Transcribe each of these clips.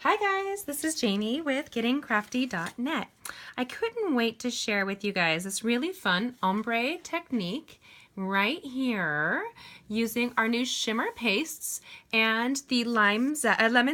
Hi guys, this is Jamie with gettingcrafty.net. I couldn't wait to share with you guys this really fun ombre technique right here using our new shimmer pastes and the lemon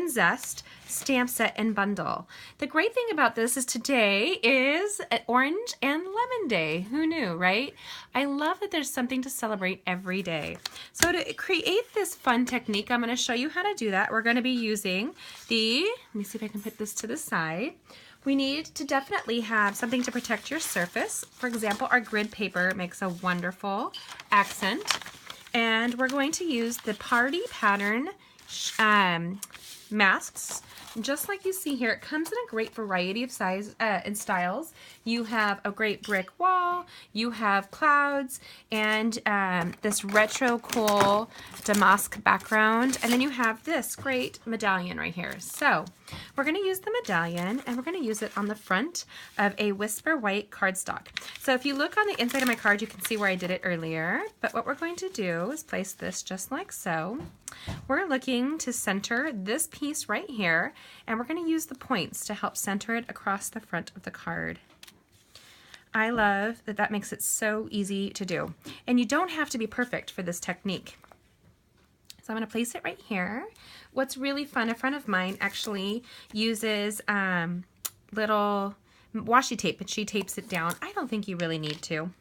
zest stamp set and bundle. The great thing about this is today is an orange and lemon day. Who knew, right? I love that there's something to celebrate every day. So to create this fun technique, I'm going to show you how to do that. We're going to be using let me see if I can put this to the side. We need to definitely have something to protect your surface. For example, our grid paper makes a wonderful accent. And we're going to use the party pattern masks. Just like you see here, it comes in a great variety of size and styles. You have a great brick wall, you have clouds, and this retro cool damask background, and then you have this great medallion right here. So we're going to use the medallion, and we're going to use it on the front of a Whisper White cardstock. So if you look on the inside of my card, you can see where I did it earlier, but what we're going to do is place this just like so. We're looking to center this piece right here, and we're going to use the points to help center it across the front of the card. I love that that makes it so easy to do. And you don't have to be perfect for this technique. So I'm going to place it right here. What's really fun, a friend of mine actually uses little washi tape, and she tapes it down. I don't think you really need to.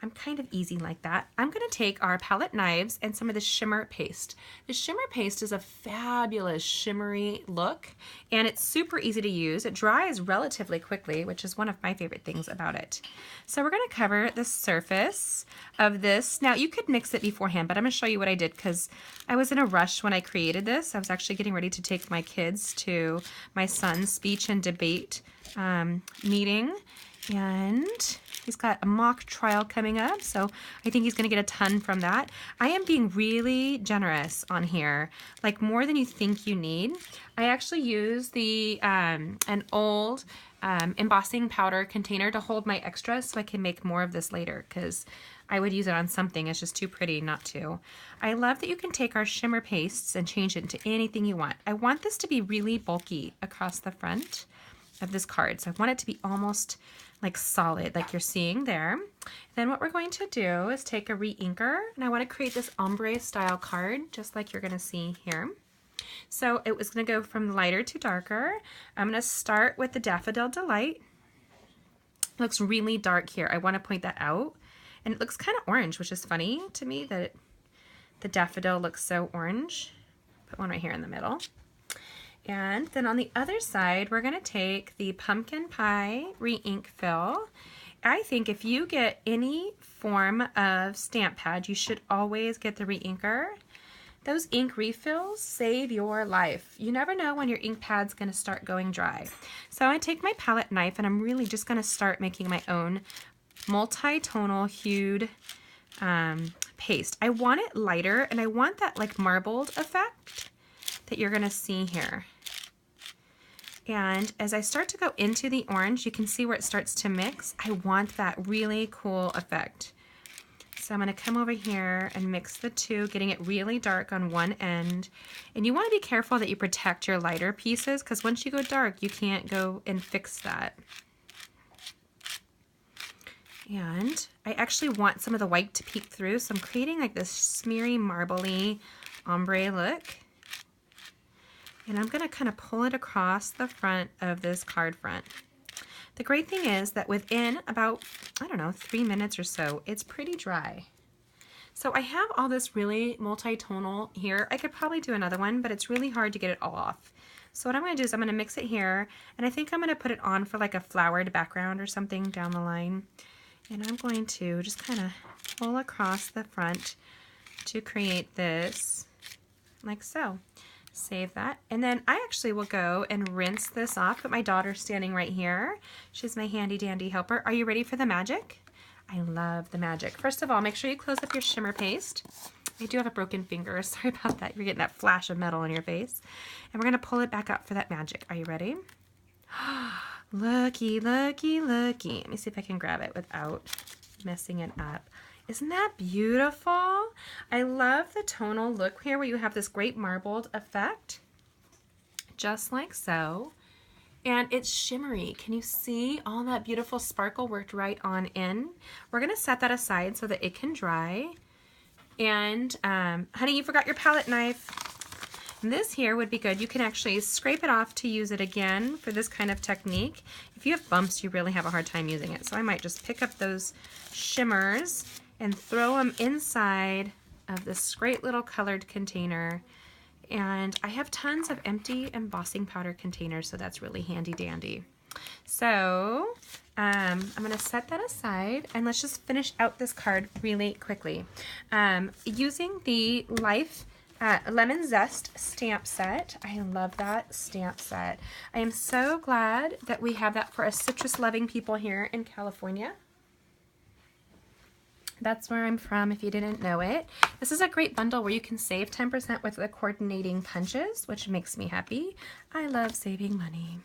I'm kind of easy like that. I'm going to take our palette knives and some of the shimmer paste. The shimmer paste is a fabulous shimmery look, and it's super easy to use. It dries relatively quickly, which is one of my favorite things about it. So we're going to cover the surface of this. Now you could mix it beforehand, but I'm going to show you what I did because I was in a rush when I created this. I was actually getting ready to take my kids to my son's speech and debate meeting, and he's got a mock trial coming up, so I think he's going to get a ton from that. I am being really generous on here, like more than you think you need. I actually use the an old embossing powder container to hold my extras so I can make more of this later, because I would use it on something. It's just too pretty not to. I love that you can take our shimmer pastes and change it into anything you want. I want this to be really bulky across the front of this card, so I want it to be almost like solid, like you're seeing there. Then what we're going to do is take a re-inker, and I want to create this ombre style card, just like you're going to see here. So it was going to go from lighter to darker. I'm going to start with the Daffodil Delight. It looks really dark here. I want to point that out. And it looks kind of orange, which is funny to me that the daffodil looks so orange. Put one right here in the middle. And then on the other side, we're going to take the Pumpkin Pie re-ink fill. I think if you get any form of stamp pad, you should always get the re-inker. Those ink refills save your life. You never know when your ink pad's going to start going dry. So I take my palette knife, and I'm really just going to start making my own multi-tonal hued paste. I want it lighter, and I want that like marbled effect that you're going to see here. And as I start to go into the orange, you can see where it starts to mix. I want that really cool effect. So I'm going to come over here and mix the two, getting it really dark on one end. And you want to be careful that you protect your lighter pieces, because once you go dark, you can't go and fix that. And I actually want some of the white to peek through, so I'm creating like this smeary, marbly ombre look. And I'm going to kind of pull it across the front of this card front. The great thing is that within about, I don't know, 3 minutes or so, it's pretty dry. So I have all this really multi-tonal here. I could probably do another one, but it's really hard to get it all off. So what I'm going to do is I'm going to mix it here, and I think I'm going to put it on for like a flowered background or something down the line. And I'm going to just kind of pull across the front to create this like so. Save that. And then I actually will go and rinse this off, but my daughter's standing right here. She's my handy dandy helper. Are you ready for the magic? I love the magic. First of all, make sure you close up your shimmer paste. I do have a broken finger. Sorry about that. You're getting that flash of metal in your face. And we're going to pull it back up for that magic. Are you ready? Looky, looky, looky. Let me see if I can grab it without messing it up. Isn't that beautiful? I love the tonal look here where you have this great marbled effect. just like so. And it's shimmery. Can you see all that beautiful sparkle worked right on in? We're gonna set that aside so that it can dry. And honey, you forgot your palette knife. This here would be good. You can actually scrape it off to use it again for this kind of technique. If you have bumps, you really have a hard time using it. So I might just pick up those shimmers and throw them inside of this great little colored container. And I have tons of empty embossing powder containers, so that's really handy dandy. So I'm going to set that aside, and let's just finish out this card really quickly. Using the Life Lemon Zest stamp set. I love that stamp set. I am so glad that we have that for us citrus-loving people here in California. That's where I'm from, if you didn't know it. This is a great bundle where you can save 10% with the coordinating punches, which makes me happy. I love saving money.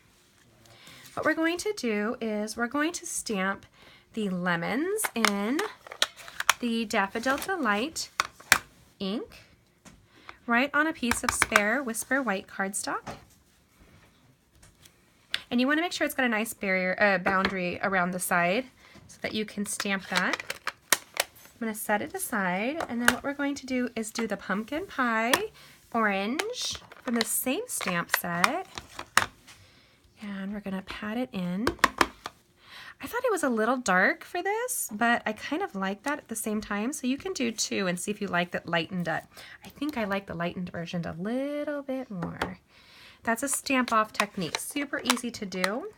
What we're going to do is we're going to stamp the lemons in the Daffodil Delight ink right on a piece of spare Whisper White cardstock. And you want to make sure it's got a nice boundary around the side so that you can stamp that. I'm going to set it aside, and then what we're going to do is do the pumpkin pie orange from the same stamp set, and we're going to pat it in. I thought it was a little dark for this, but I kind of like that at the same time, so you can do two and see if you like that lightened up. I think I like the lightened version a little bit more. That's a stamp off technique, super easy to do.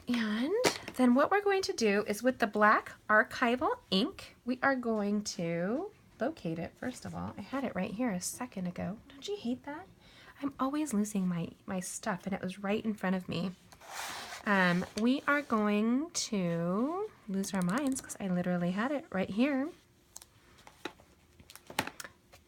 And then what we're going to do is with the black archival ink, we are going to locate it first of all. I had it right here a second ago. Don't you hate that? I'm always losing my stuff, and it was right in front of me. We are going to lose our minds because I literally had it right here.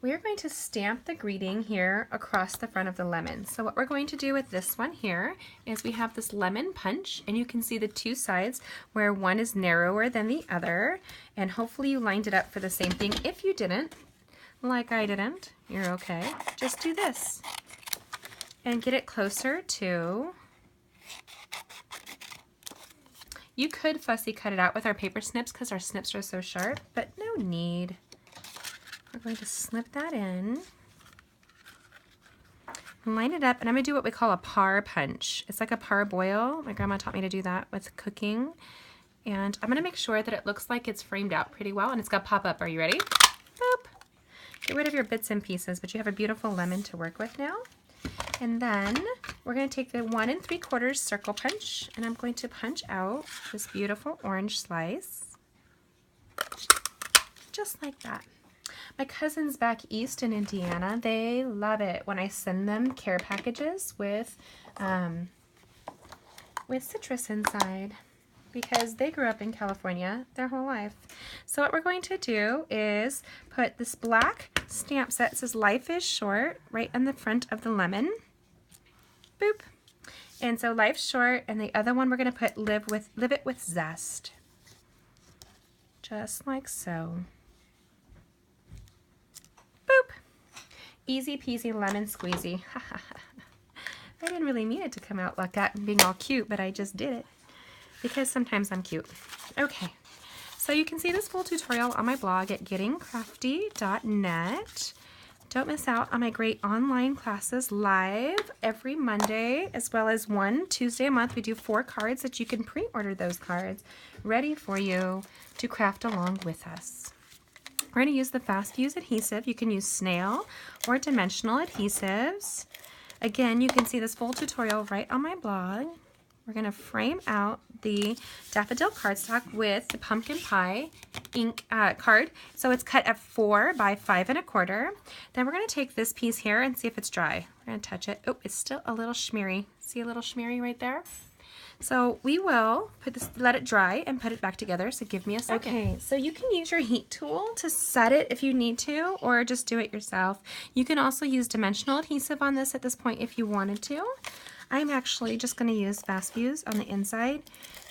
We are going to stamp the greeting here across the front of the lemon. So what we're going to do with this one here is we have this lemon punch, and you can see the two sides where one is narrower than the other, and hopefully you lined it up for the same thing. If you didn't, like I didn't, you're okay. Just do this and get it closer to. You could fussy cut it out with our paper snips because our snips are so sharp, but no need. We're going to slip that in, line it up, and I'm going to do what we call a par punch. It's like a parboil. My grandma taught me to do that with cooking. And I'm going to make sure that it looks like it's framed out pretty well, and it's going to pop up. Are you ready? Boop. Get rid of your bits and pieces, but you have a beautiful lemon to work with now. And then we're going to take the 1 3/4 circle punch, and I'm going to punch out this beautiful orange slice. Just like that. My cousins back east in Indiana, they love it when I send them care packages with citrus inside because they grew up in California their whole life. So what we're going to do is put this black stamp set that says Life is Short right on the front of the lemon. Boop. And so Life's Short, and the other one we're going to put Live It with Zest. Just like so. Boop. Easy peasy lemon squeezy. I didn't really mean it to come out like that and being all cute, but I just did it because sometimes I'm cute. Okay, so you can see this full tutorial on my blog at gettingcrafty.net. Don't miss out on my great online classes live every Monday, as well as one Tuesday a month. We do 4 cards that you can pre-order those cards ready for you to craft along with us. We're going to use the Fast Fuse adhesive. You can use snail or dimensional adhesives. Again, you can see this full tutorial right on my blog. We're going to frame out the daffodil cardstock with the pumpkin pie ink card. So it's cut at 4 by 5 1/4. Then we're going to take this piece here and see if it's dry. We're going to touch it. Oh, it's still a little shimmery. See a little shimmery right there? So we will put this, let it dry and put it back together. So give me a second. Okay, so you can use your heat tool to set it if you need to, or just do it yourself. You can also use dimensional adhesive on this at this point if you wanted to. I'm actually just going to use Fast Fuse on the inside.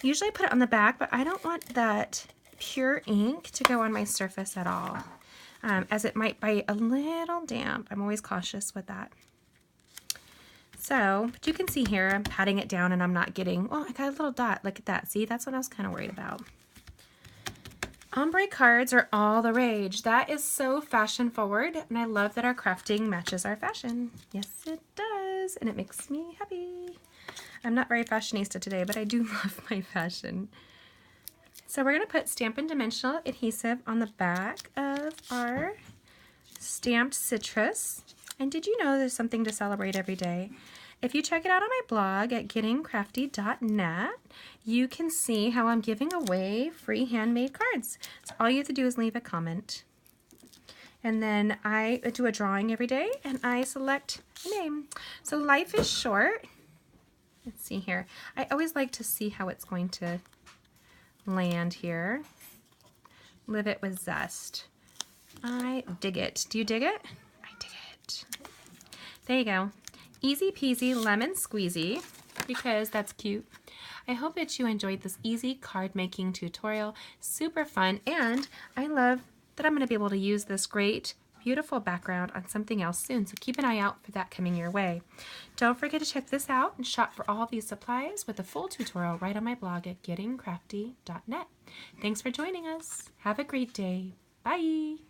Usually I put it on the back, but I don't want that pure ink to go on my surface at all, as it might bite a little damp. I'm always cautious with that. So, but you can see here, I'm patting it down and I'm not getting, oh, I got a little dot. Look at that. See, that's what I was kind of worried about. Ombre cards are all the rage. That is so fashion forward, and I love that our crafting matches our fashion. Yes, it does, and it makes me happy. I'm not very fashionista today, but I do love my fashion. So we're going to put Stampin' Dimensional adhesive on the back of our stamped citrus. And did you know there's something to celebrate every day? If you check it out on my blog at gettingcrafty.net, you can see how I'm giving away free handmade cards. So all you have to do is leave a comment. And then I do a drawing every day and I select a name. So life is short. Let's see here. I always like to see how it's going to land here. Live it with zest. I dig it. Do you dig it? I dig it. There you go. Easy peasy lemon squeezy, because that's cute. I hope that you enjoyed this easy card making tutorial. Super fun, and I love that I'm going to be able to use this great, beautiful background on something else soon, so keep an eye out for that coming your way. Don't forget to check this out and shop for all these supplies with a full tutorial right on my blog at gettingcrafty.net. Thanks for joining us. Have a great day. Bye!